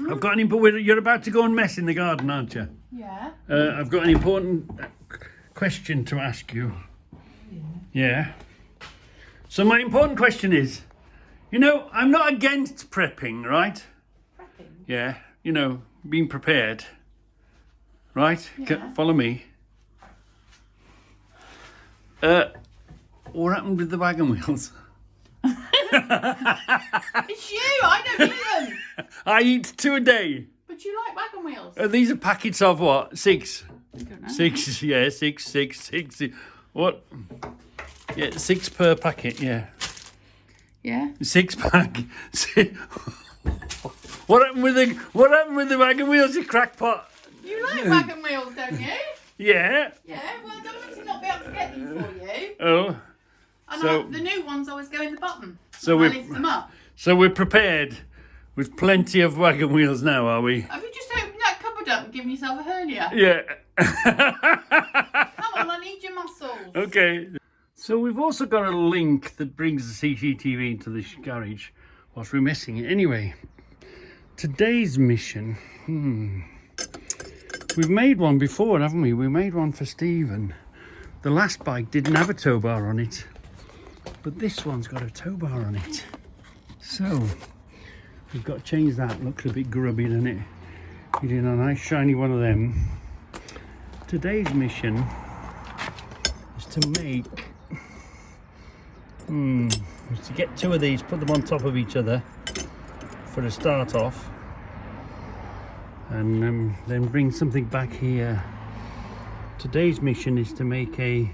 I've got an important. You're about to go and mess in the garden, aren't you? Yeah. I've got an important question to ask you. Yeah. So my important question is, you know, I'm not against prepping, right? Prepping. Yeah. You know, being prepared. Right? Yeah. Follow me. What happened with the wagon wheels? It's you. I don't eat them. I eat 2 a day. But you like wagon wheels. These are packets of what? 6. I don't know. 6, yeah, 6. What? Yeah, 6 per packet, yeah. Yeah. 6 pack. What happened with the wagon wheels, you crackpot? You like wagon wheels, don't you? Yeah. Yeah. Well, I don't want to not be able to get them for you. Oh. And So- the new ones always go in the bottom. So I we lift them up. so we're prepared with plenty of wagon wheels now, are we? Have you just opened that cupboard up and given yourself a hernia? Yeah. Come on, I need your muscles. Okay. So we've also got a link that brings the CCTV into this garage whilst we're messing it. Anyway, today's mission. We've made one before, haven't we? We made one for Stephen. The last bike didn't have a tow bar on it, but this one's got a tow bar on it. So we've got to change that. Looks a bit grubby, doesn't it? We did a nice shiny one of them. Today's mission is to make is to get 2 of these, put them on top of each other for a start off, and then bring something back here. Today's mission is to make a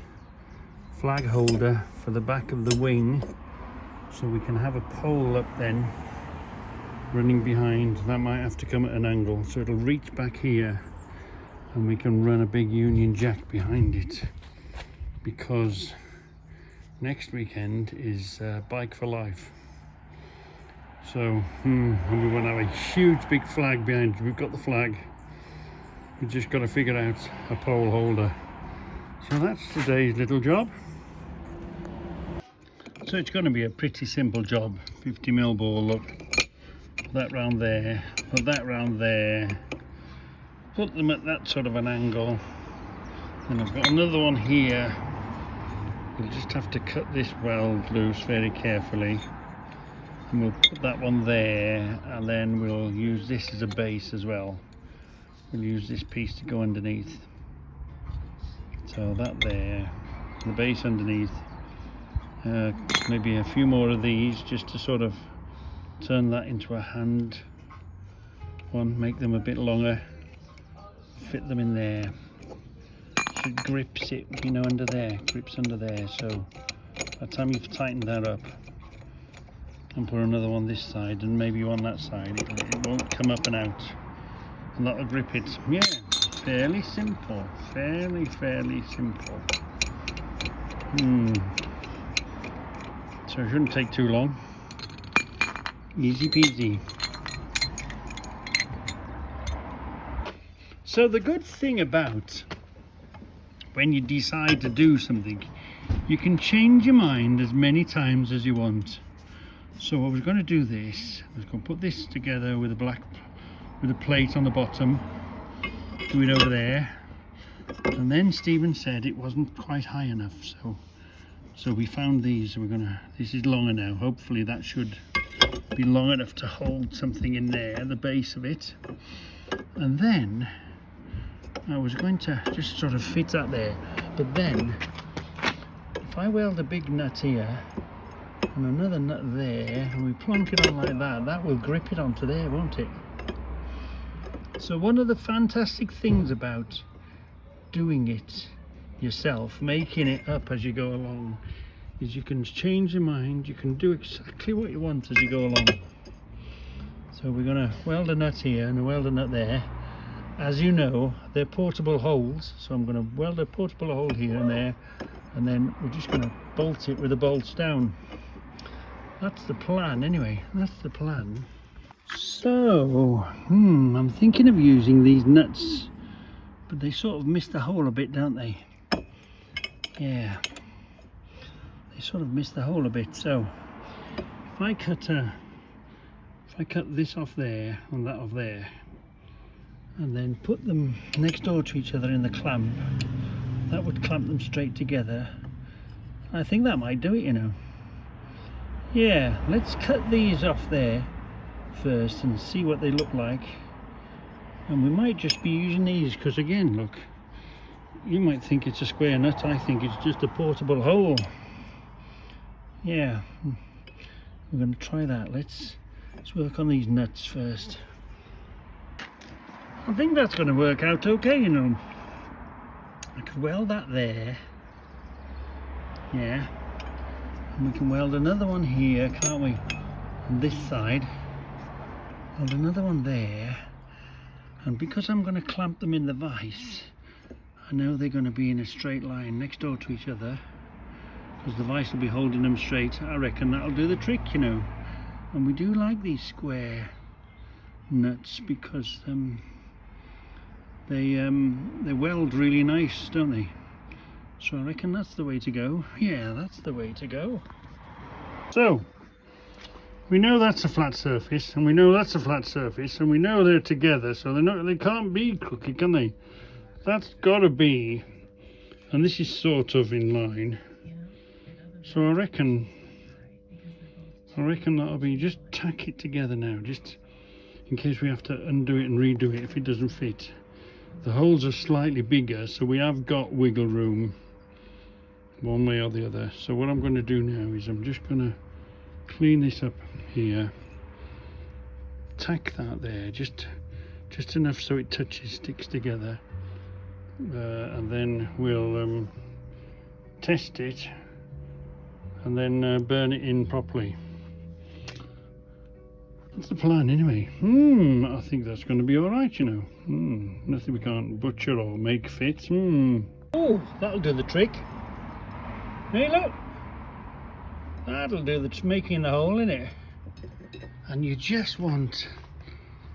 flag holder for the back of the wing, so we can have a pole up then running behind. That might have to come at an angle, so it'll reach back here and we can run a big Union Jack behind it, because next weekend is Bike for Life. So and we want to have a huge big flag behind it. We've got the flag, we've just got to figure out a pole holder. So that's today's little job. So it's going to be a pretty simple job. 50mm ball, look, that round there, put that round there, put them at that sort of an angle, and I've got another one here. We'll just have to cut this weld loose very carefully, and we'll put that one there, and then we'll use this as a base as well. We'll use this piece to go underneath. So that there, the base underneath. Maybe a few more of these just to sort of turn that into a hand one, make them a bit longer, fit them in there. So it grips it, you know, under there, grips under there. So by the time you've tightened that up, and put another one this side and maybe one that side, it won't come up and out, and that'll grip it. Yeah, fairly simple, fairly simple. So it shouldn't take too long. Easy peasy. So the good thing about when you decide to do something, you can change your mind as many times as you want. So I was going to do this. I was going to put this together with a plate on the bottom, do it over there, and then Stephen said it wasn't quite high enough, so we found these. So this is longer now. Hopefully that should be long enough to hold something in there, the base of it. And then I was going to just sort of fit that there, but then if I weld a big nut here and another nut there, and we plonk it on like that, that will grip it onto there, won't it? So one of the fantastic things about doing it yourself, making it up as you go along, is you can change your mind, you can do exactly what you want as you go along. So we're going to weld a nut here and weld a nut there. As you know, they're portable holes, so I'm going to weld a portable hole here and there, and then we're just going to bolt it with the bolts down. That's the plan anyway, that's the plan. So, I'm thinking of using these nuts, but they sort of miss the hole a bit, don't they? Yeah, they sort of miss the hole a bit. So if I cut a if I cut this off there and that off there, and then put them next door to each other in the clamp, that would clamp them straight together. I think that might do it, you know. Yeah, let's cut these off there first and see what they look like. And we might just be using these because, again, look, you might think it's a square nut. I think it's just a portable hole. Yeah, we're going to try that. Let's work on these nuts first. I think that's going to work out okay, you know. I could weld that there. Yeah. And we can weld another one here, can't we? On this side. Weld another one there. And because I'm going to clamp them in the vise, I know they're going to be in a straight line next door to each other. Because the vise will be holding them straight. I reckon that'll do the trick, you know. And we do like these square nuts because they weld really nice, don't they? So I reckon that's the way to go. Yeah, that's the way to go. So we know that's a flat surface, and we know that's a flat surface, and we know they're together, so they can't be crooked, can they? That's got to be, and this is sort of in line. So I reckon that'll be, just tack it together now, just in case we have to undo it and redo it if it doesn't fit. The holes are slightly bigger, so we have got wiggle room one way or the other. So what I'm going to do now is I'm just going to clean this up here, tack that there, just enough so it sticks together, and then we'll test it and then burn it in properly. That's the plan anyway. I think that's going to be alright, you know. Nothing we can't butcher or make fit. Oh, that'll do the trick. Hey, look. That'll do the making the hole in it. And you just want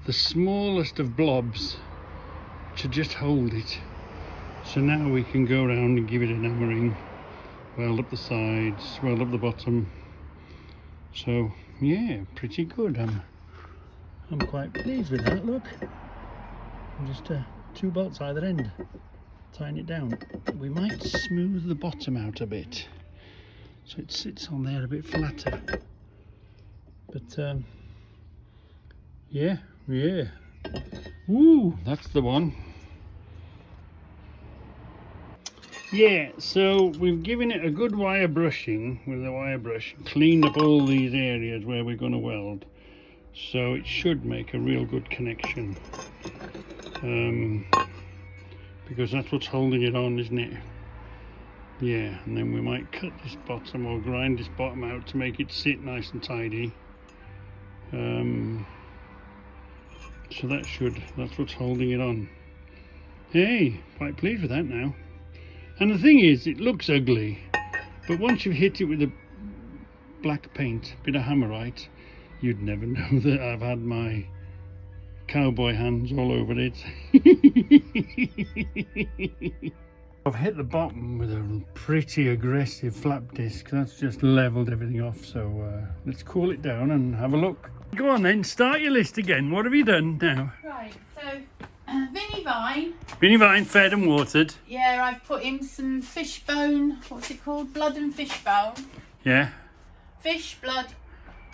the smallest of blobs to just hold it. So now we can go around and give it an hammering. Weld up the sides, weld up the bottom. So yeah, pretty good. I'm quite pleased with that. Look, and just 2 bolts either end, tying it down. We might smooth the bottom out a bit so it sits on there a bit flatter. But yeah, ooh, that's the one. Yeah, so we've given it a good wire brushing with the wire brush, cleaned up all these areas where we're going to weld, so it should make a real good connection, because that's what's holding it on, isn't it? Yeah, and then we might cut this bottom or grind this bottom out to make it sit nice and tidy. So that's what's holding it on. Hey, quite pleased with that now. And the thing is, it looks ugly, but once you've hit it with a black paint, bit of Hammerite, you'd never know that I've had my cowboy hands all over it. I've hit the bottom with a pretty aggressive flap disc. That's just leveled everything off, so let's cool it down and have a look. Go on then, start your list again. What have you done now? Right, so Vinnie Vine. Vinnie Vine, fed and watered. Yeah, I've put in some fish bone, what's it called? Blood and fish bone. Yeah. Fish, blood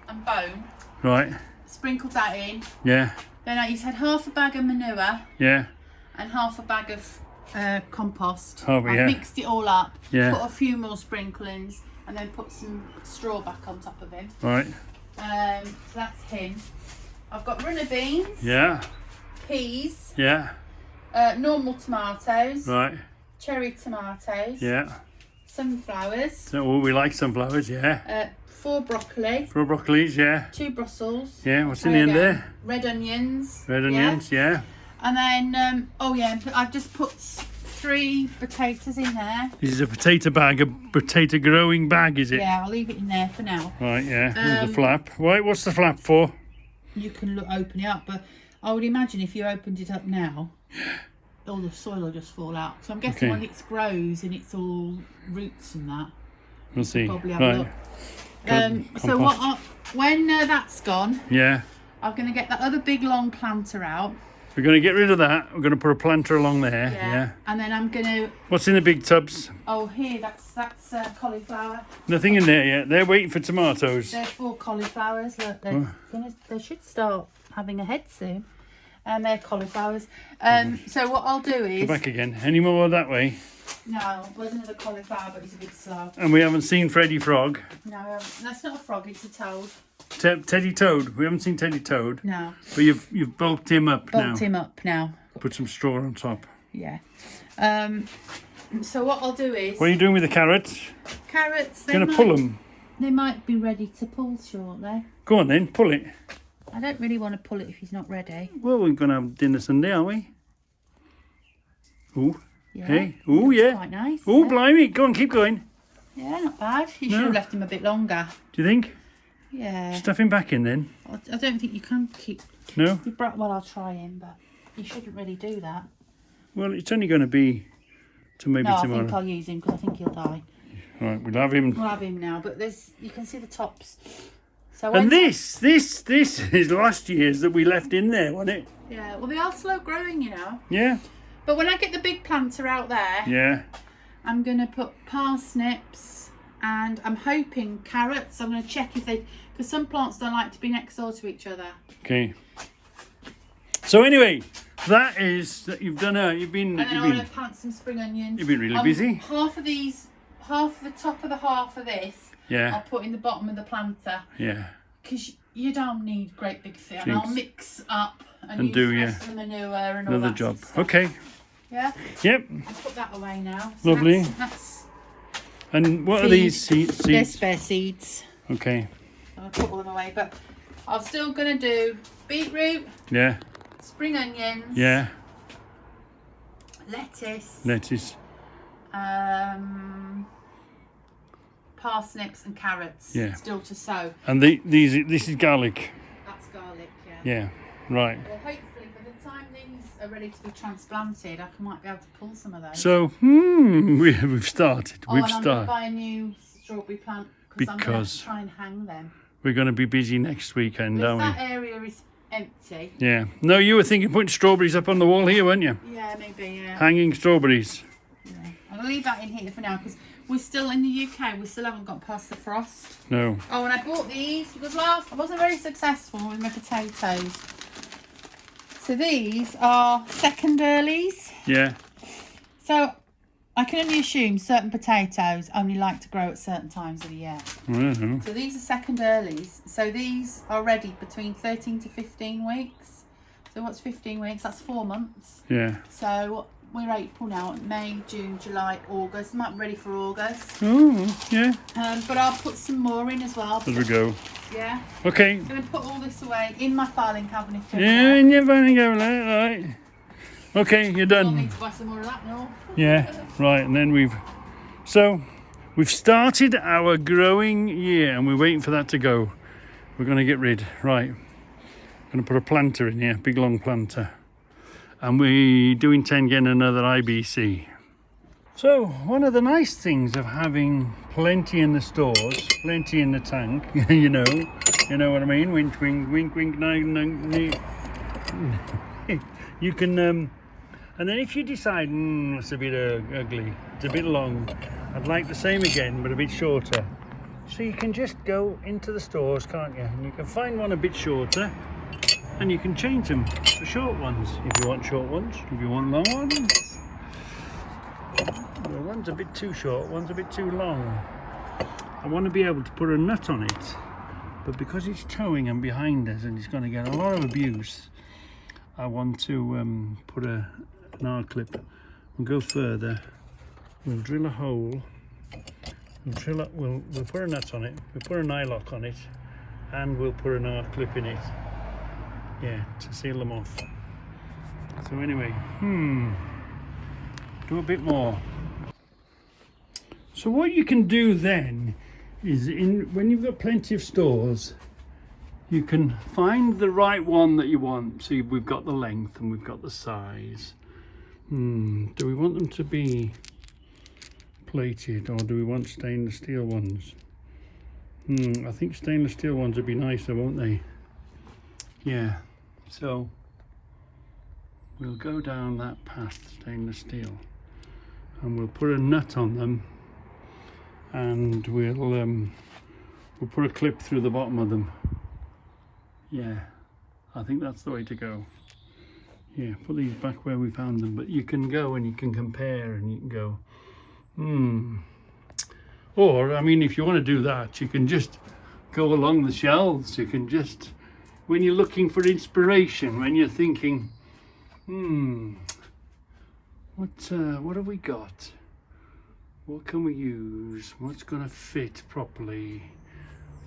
and bone. Right. Sprinkled that in. Yeah. Then he's had half a bag of manure. Yeah. And half a bag of compost. Oh, yeah. I've mixed it all up. Yeah. Put a few more sprinklings and then put some straw back on top of him. Right. So that's him. I've got runner beans. Yeah. Peas. Yeah. Normal tomatoes. Right. Cherry tomatoes. Yeah. Sunflowers. So we like sunflowers, yeah. 4 broccoli. 4 broccolis, yeah. 2 Brussels. Yeah, what's in the end there? Red onions. Red onions, yeah. And then, oh yeah, I've just put 3 potatoes in there. This is a potato bag, a potato growing bag, is it? Yeah, I'll leave it in there for now. Right, yeah, with the flap. Right, what's the flap for? You can open it up, but I would imagine if you opened it up now, all the soil will just fall out. So I'm guessing when it grows and it's all roots and that, we'll see. probably have a look. So when that's gone, yeah, I'm going to get that other big long planter out. We're going to get rid of that. We're going to put a planter along there. Yeah. And then I'm going to... What's in the big tubs? Oh, here, that's cauliflower. Nothing in there yet. They're waiting for tomatoes. They're 4 cauliflowers. Look, they should start having a head soon. And they're cauliflowers. So what I'll do is... Go back again. Any more that way? No, there's another cauliflower, but it's a bit slow. And we haven't seen Freddy Frog. No, that's not a frog, it's a toad. Teddy Toad. We haven't seen Teddy Toad. No. But you've bulked him up now. Bulked him up now. Put some straw on top. Yeah. So what I'll do is... What are you doing with the carrots? Carrots, Going to pull them? They might be ready to pull shortly. Go on then, pull it. I don't really want to pull it if he's not ready. Well, we're going to have dinner Sunday, aren't we? Ooh. Yeah. Hey. Ooh, yeah. Quite nice. Ooh, Yeah. blimey. Go on, keep going. Yeah, not bad. You should have left him a bit longer. Do you think? Yeah. Stuff him back in then? I don't think you can keep... No? Well, I'll try him, but you shouldn't really do that. Well, it's only going to be to maybe No, tomorrow. I think I'll use him because I think he'll die. Right, we'll have him. We'll have him now, but you can see the tops. So And when- this is last year's that we left in there, wasn't it? Yeah, well, they are slow growing, you know. Yeah. But when I get the big planter out there, Yeah. I'm going to put parsnips and I'm hoping carrots. I'm going to check if they... Because some plants don't like to be next door to each other. Okay. So anyway, that you've done you've been And then I'm going to plant some spring onions. You've been really busy. Half of the top of the half of this, Yeah. I'll put in the bottom of the planter. Yeah. Because you don't need great big thing. And I'll mix up and use do, the yeah. rest of the manure and all Another that job. sort of stuff. Okay. Yeah? Yep. I'll put that away now. So Lovely. That's And what are these seeds? they're spare seeds. Okay. I'll put all them away. But I'm still going to do beetroot, Yeah. spring onions, Yeah. lettuce, parsnips and carrots. Yeah. Still to sow. And this is garlic. That's garlic, yeah. Yeah. Right. Well, hopefully by the time these are ready to be transplanted, I might be able to pull some of those. So, we've started. and I'm going to buy a new strawberry plant because I'm going to have Because to try and hang them. we're going to be busy next weekend, If aren't that we? area is empty, Yeah. No, you were thinking putting strawberries up on the wall here, weren't you? yeah, maybe, yeah. Hanging strawberries. Yeah. I'll leave that in here for now because we're still in the UK. We still haven't got past the frost. No. Oh, and I bought these because I wasn't very successful with my potatoes. So these are second earlies. Yeah. So I can only assume certain potatoes only like to grow at certain times of the year. Mhm. So these are second earlies. So these are ready between 13 to 15 weeks. So what's 15 weeks? That's 4 months. Yeah. So we're April now, May, June, July, August. Might be ready for August. Oh, yeah. But I'll put some more in as well. As we go. Yeah. Okay. I'm going to put all this away in my filing cabinet. over Yeah, there. and you're going to go like right. Okay, you're I'll done. need to buy some more of that now. Yeah, right, and then we've started our growing year and we're waiting for that to go. We're going to get rid, right. Going to put a planter in here, big long planter. And we do intend getting another IBC. So, one of the nice things of having plenty in the stores, plenty in the tank, you know what I mean? Wink, wink, wink, wink, nine. You can, and then if you decide, it's a bit ugly, it's a bit long, I'd like the same again, but a bit shorter. So you can just go into the stores, can't you? And you can find one a bit shorter, and you can change them for short ones. If you want short ones, if you want long ones. Well, one's a bit too short, one's a bit too long. I want to be able to put a nut on it, but because it's towing and behind us and it's going to get a lot of abuse, I want to put an R-clip and go further. We'll drill a hole, we'll put a nut on it, we'll put a nylock on it, and we'll put an R-clip in it, yeah, to seal them off. So anyway, do a bit more. So what you can do then is, when you've got plenty of stores, you can find the right one that you want. So we've got the length and we've got the size. Do we want them to be plated or do we want stainless steel ones? I think stainless steel ones would be nicer, won't they? Yeah, so we'll go down that path, stainless steel, and we'll put a nut on them, and we'll put a clip through the bottom of them. Yeah, I think that's the way to go. Yeah, put these back where we found them, but you can go and you can compare and you can go, Or, I mean, if you want to do that, you can just go along the shelves. You can just, when you're looking for inspiration, when you're thinking, what have we got? What can we use? What's going to fit properly?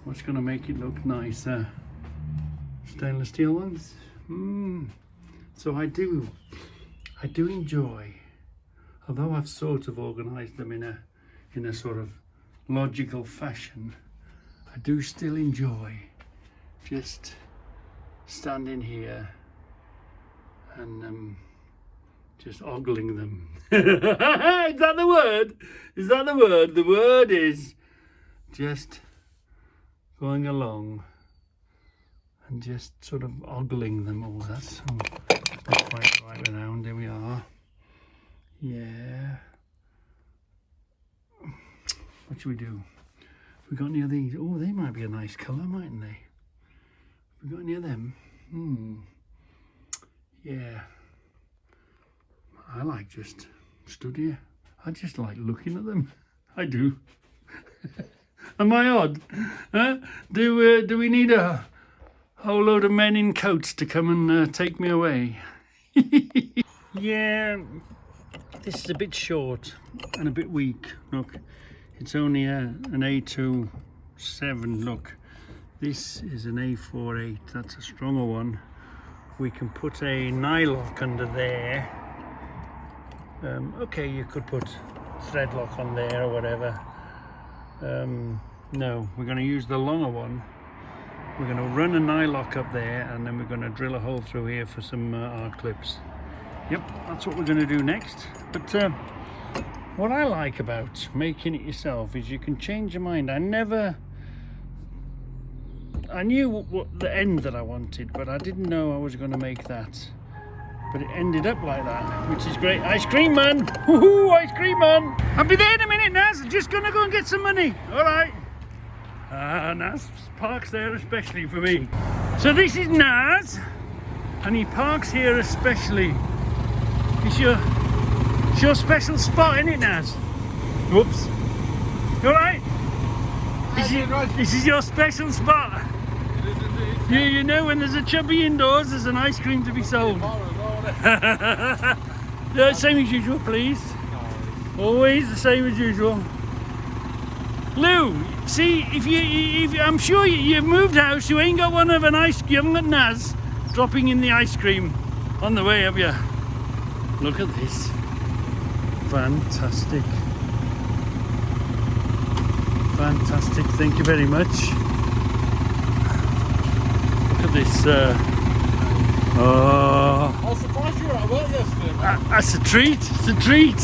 What's going to make it look nicer? Stainless steel ones. So I do enjoy, although I've sort of organised them in a sort of logical fashion, I do still enjoy just standing here and just ogling them. Is that the word? Is that the word? The word is just going along and just sort of ogling them. Oh, that's not quite right around. There we are. Yeah. What should we do? Have we got any of these? Oh, they might be a nice colour, mightn't they? Have we got any of them? Yeah. I like just stood here. I just like looking at them. I do. Am I odd? Huh? Do we need a whole load of men in coats to come and take me away? Yeah, this is a bit short and a bit weak. Look, it's only an A27. Look, this is an A48. That's a stronger one. We can put a nylock under there. Okay, you could put thread lock on there or whatever. No, we're going to use the longer one. We're going to run a nylock up there, and then we're going to drill a hole through here for some R clips. Yep, that's what we're going to do next. But what I like about making it yourself is you can change your mind. I knew what the end that I wanted, but I didn't know I was going to make that. But it ended up like that, which is great. Ice cream man! Woohoo! Ice cream man! I'll be there in a minute, Naz. I'm just gonna go and get some money. All right. Naz parks there especially for me. So this is Naz, and he parks here especially. It's your special spot, isn't it, Naz? Whoops. All right. This is your special spot. You know, when there's a chubby indoors, there's an ice cream to be sold. Same as usual, please. Always the same as usual. Lou, see, if I'm sure you've moved house, you ain't got one of an ice. You haven't got Naz dropping in the ice cream on the way, have you? Look at this. Fantastic. Fantastic. Thank you very much. Look at this. Oh, I was surprised you were at work yesterday, man. That's a treat. It's a treat.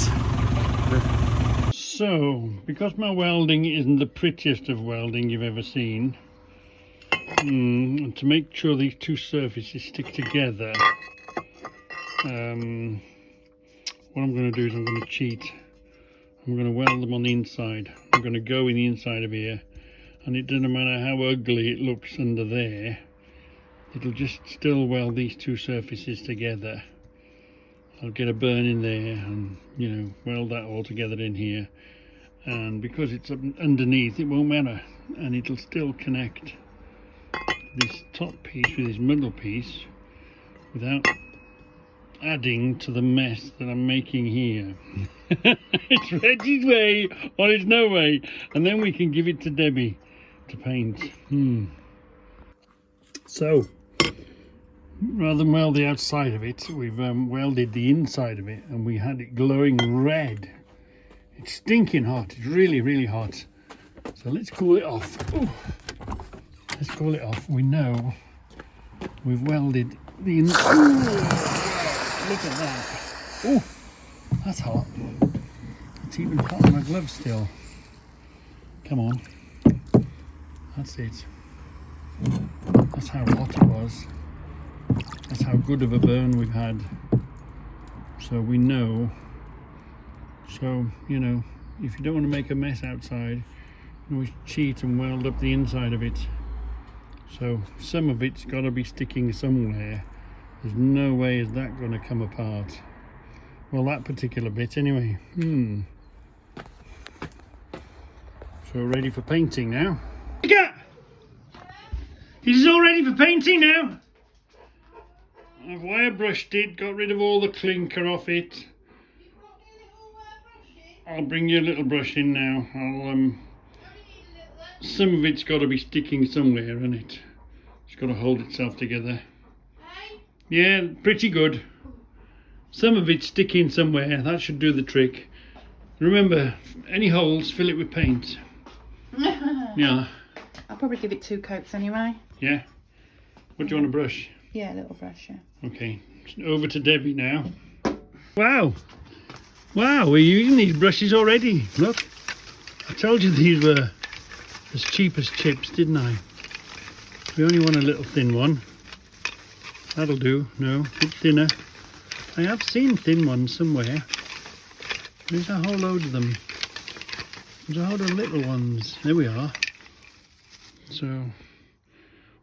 So, because my welding isn't the prettiest of welding you've ever seen, to make sure these two surfaces stick together, what I'm going to do is I'm going to cheat. I'm going to weld them on the inside. I'm going to go in the inside of here, and it doesn't matter how ugly it looks under there, it'll just still weld these two surfaces together. I'll get a burn in there and, you know, weld that all together in here, and because it's underneath it won't matter, and it'll still connect this top piece with this middle piece without adding to the mess that I'm making here. It's Reggie's way or it's no way, and then we can give it to Debbie to paint. So rather than weld the outside of it, we've welded the inside of it, and we had it glowing red. It's stinking hot. It's really, really hot. So let's cool it off. Ooh. Let's cool it off. We know we've welded the inside. Look at that. Oh, that's hot. It's even hot on my gloves still. Come on. That's it. That's how hot it was. That's how good of a burn we've had. So we know. So, you know, if you don't want to make a mess outside, you can always cheat and weld up the inside of it. So some of it's got to be sticking somewhere. There's no way is that going to come apart. Well, that particular bit anyway. So ready for painting now. He's all ready for painting now. I've wire brushed it, got rid of all the clinker off it. I'll bring you a little brush in now. Some of it's got to be sticking somewhere, isn't it? It's got to hold itself together. Yeah, pretty good. Some of it's sticking somewhere. That should do the trick. Remember, any holes, fill it with paint. Yeah. I'll probably give it 2 coats anyway. Yeah. What do you want to brush? Yeah, a little brush, yeah. Okay. Over to Debbie now. Wow. Wow, we're using these brushes already. Look. I told you these were as cheap as chips, didn't I? We only want a little thin one. That'll do. No, a bit thinner. I have seen thin ones somewhere. There's a whole load of them. There's a whole load of little ones. There we are. So,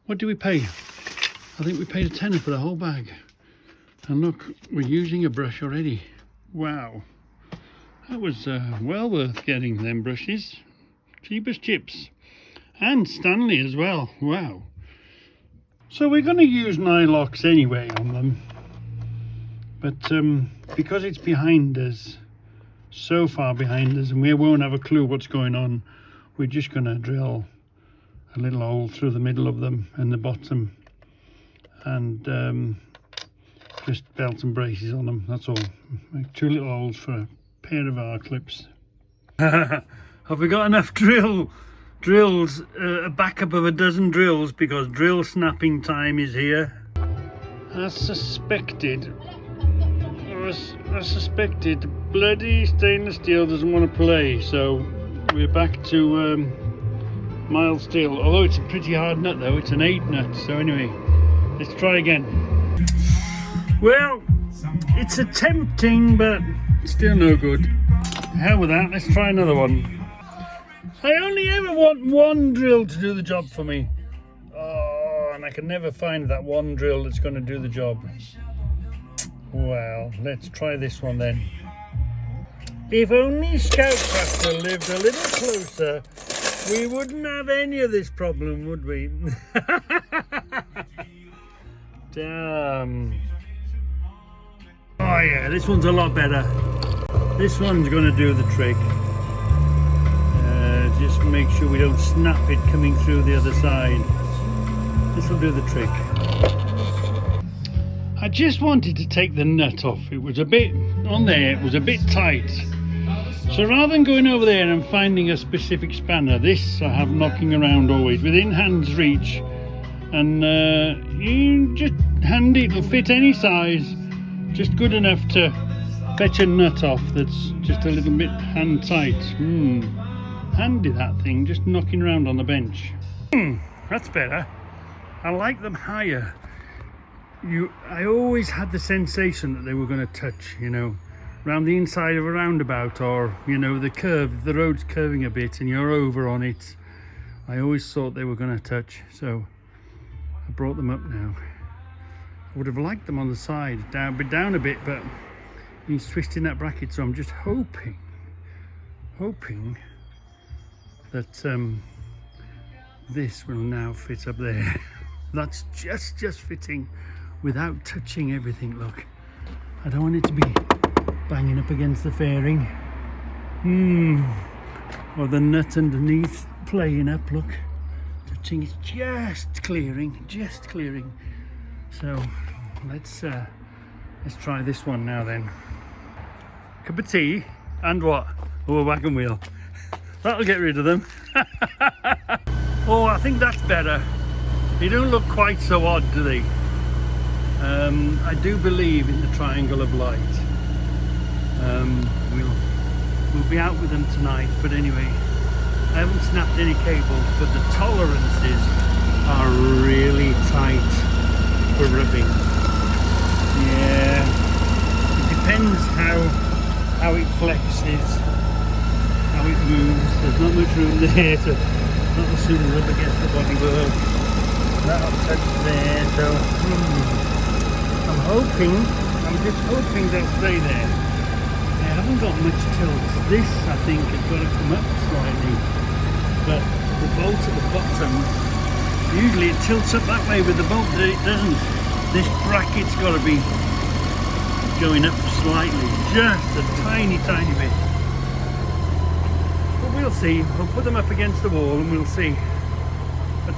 what do we pay? I think we paid a tenner for the whole bag. And look, we're using a brush already. Wow. That was well worth getting them brushes. Cheap as chips. And Stanley as well. Wow. So we're going to use Nylox anyway on them. But because it's behind us, so far behind us, and we won't have a clue what's going on, we're just going to drill a little hole through the middle of them and the bottom. And just belt and braces on them, that's all. Make 2 little holes for a pair of our clips. Have we got enough drills, a backup of a dozen drills, because drill snapping time is here? As suspected, bloody stainless steel doesn't want to play, so we're back to mild steel. Although it's a pretty hard nut though, it's an 8 nut, so anyway, let's try again. Well, it's attempting, but still no good. Hell with that, let's try another one. I only ever want one drill to do the job for me. Oh, and I can never find that one drill that's going to do the job. Well, let's try this one then. If only Scoutcraft lived a little closer, we wouldn't have any of this problem, would we? Damn. Oh yeah, this one's a lot better. This one's going to do the trick. Just make sure we don't snap it coming through the other side. This will do the trick. I just wanted to take the nut off. It was a bit on there, it was a bit tight. So rather than going over there and finding a specific spanner, this I have knocking around always within hand's reach. And you just handy, it'll fit any size. Just good enough to fetch a nut off that's just a little bit hand tight. Handy that thing, just knocking around on the bench. That's better. I like them higher. I always had the sensation that they were going to touch, you know, around the inside of a roundabout, or, you know, the road's curving a bit and you're over on it. I always thought they were going to touch, so I brought them up now. I would have liked them on the side, down a bit, but he's twisting that bracket, so I'm just hoping that this will now fit up there. That's just fitting without touching everything. Look, I don't want it to be banging up against the fairing, or the nut underneath playing up. Look, touching is just clearing. So let's try this one now then. Cup of tea and what? Oh, a wagon wheel. That'll get rid of them. Oh, I think that's better. They don't look quite so odd, do they? I do believe in the triangle of light. We'll be out with them tonight, but anyway, I haven't snapped any cables, but the tolerances are really tight for rubbing. depends how it flexes, how it moves. There's not much room there to not assume rub against the bodywork. That'll touch there, so I'm just hoping they'll stay there. They haven't got much tilt. This, I think, has got to come up slightly, but the bolt at the bottom, usually it tilts up that way with the bolt, but it doesn't. This bracket's got to be going up slightly, just a tiny bit. But we'll see. We'll put them up against the wall and we'll see. But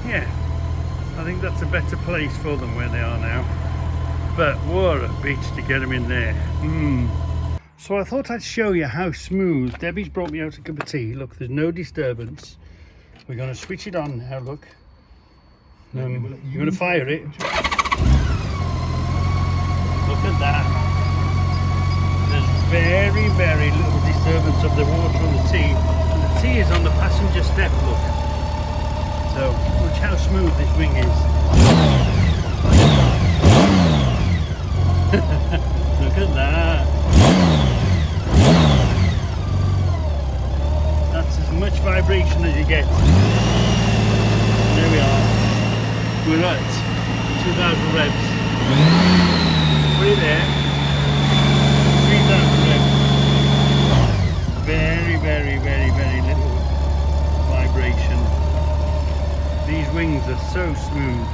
yeah, I think that's a better place for them where they are now. But what a bitch to get them in there. So I thought I'd show you how smooth. Debbie's brought me out a cup of tea. Look, there's no disturbance. We're going to switch it on now, look. You're going to fire it. Look at that. There's very, very little disturbance of the water on the tea. And the tea is on the passenger step, look. So, watch how smooth this wing is. Look at that. That's as much vibration as you get. There we are. We're at 2,000 revs. Put it there. 3,000 revs. Very, very, very, very little vibration. These wings are so smooth.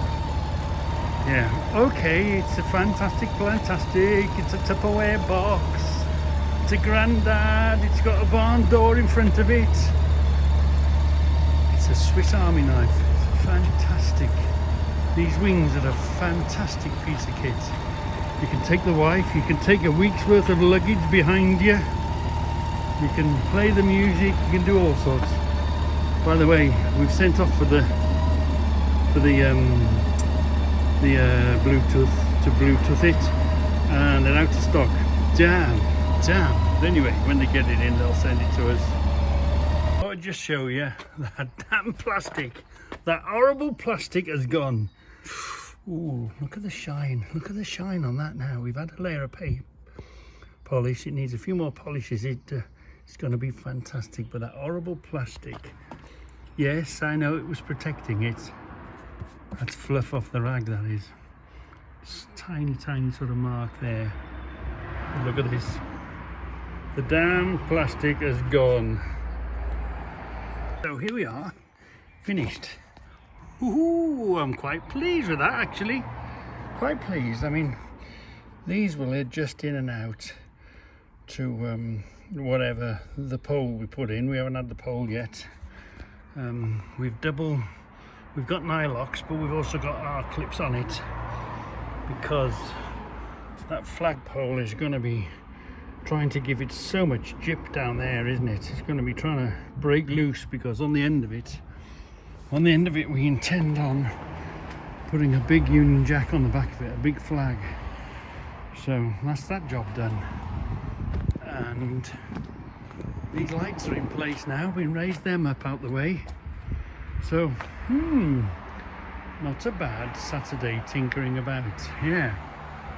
Yeah, okay, it's a fantastic Plantastic. It's a Tupperware box. It's a Grandad. It's got a barn door in front of it. It's a Swiss Army knife. It's fantastic. These wings are a fantastic piece of kit. You can take the wife, you can take a week's worth of luggage behind you. You can play the music, you can do all sorts. By the way, we've sent off for the Bluetooth to Bluetooth it, and they're out of stock. Damn. But anyway, when they get it in, they'll send it to us. I'll just show you that damn plastic. That horrible plastic has gone. Ooh, look at the shine. Look at the shine on that now. We've had a layer of paint polish. It needs a few more polishes. It's going to be fantastic. But that horrible plastic. Yes, I know it was protecting it. That's fluff off the rag, that is. It's tiny sort of mark there. But look at this. The damn plastic has gone. So here we are, finished. Ooh, I'm quite pleased with that, actually. Quite pleased. I mean, these will adjust in and out to whatever the pole we put in. We haven't had the pole yet. We've got nylocks, but we've also got our clips on it because that flagpole is going to be trying to give it so much jip down there, isn't it? It's going to be trying to break loose because on the end of it we intend on putting a big Union Jack on the back of it, a big flag. So that's that job done. And these lights are in place now. We raised them up out the way. So, not a bad Saturday tinkering about. Yeah.